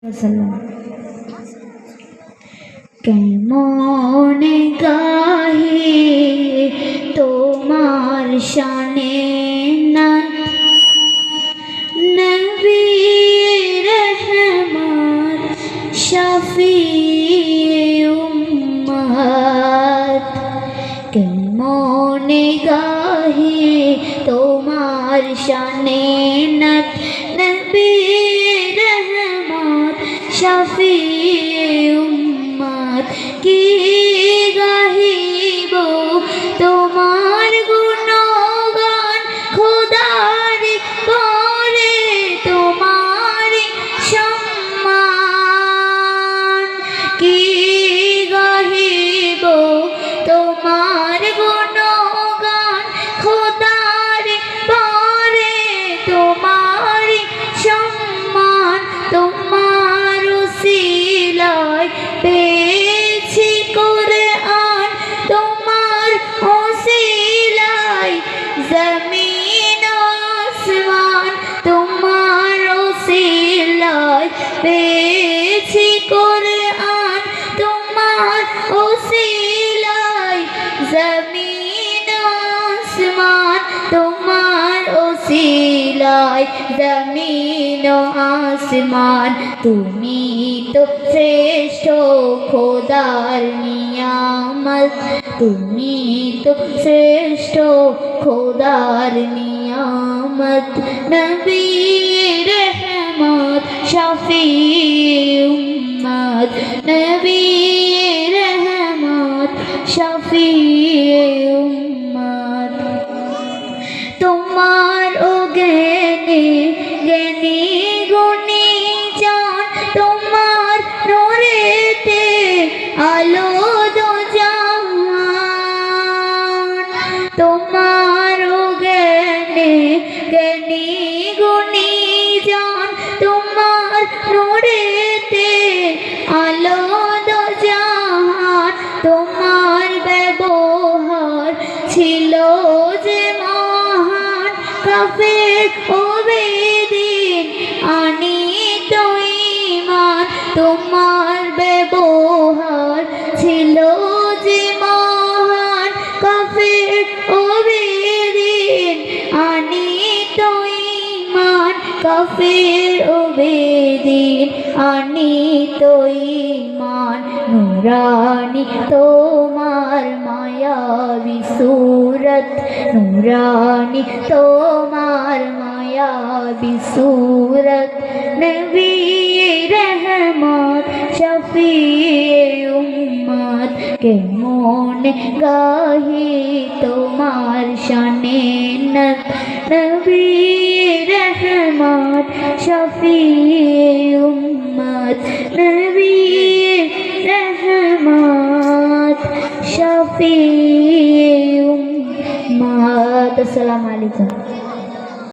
वसल्लम কেমন গাহি তোমার শানে না নবী রহমত শফি উম্মত কেমন গাহি তোমার শানে না নবী শফি উম্মত কি গাহিব তোমার গুণগান খোদার করে তোমার সম্মান কি গাহিব তোমার গুণগান খোদার করে তোমার সম্মান তোমার পেয়েছি কুরআন তোমার ওসিলায় জমিন আসমান তোমার ওসিলায় পেয়েছি কুরআন তোমার ওসিলায় জমিন আসমান তোমার ওসিলায় জমিন আসমান তুমি তো শ্রেষ্ঠ খোদার নিয়ামত তুমি তো শ্রেষ্ঠ খোদার নিয়ামত নবী রহমত শফি উম্মত নবী রহমত শফি উম্মত তোমার ও জ্ঞানী জ্ঞানী গুণী জান তোমার নূরেতে আলো দো জাহান তোমার ও জ্ঞানী জ্ঞানী গুণী জান তোমার নূরেতে আলো দো জাহান তোমার ব্যবহার ছিল যে মহান কাফের ও বেদিন আনিত ঈমান তোমার ব্যবহার ছিল যে মহান কাফের ও বেদিন আনিত ঈমান কাফের ও বেদিন আনিত ঈমান নুরানি তোমার মায়াবী সূরত নুরানি তোমার মায়াবী সূরত নবী রহমত শফি উম্মত কেমন গাহি তোমার শানে নত নবী রহমত শফি উম্মত নবী রহমত শফি উম্মত। আসসালামু আলাইকুম।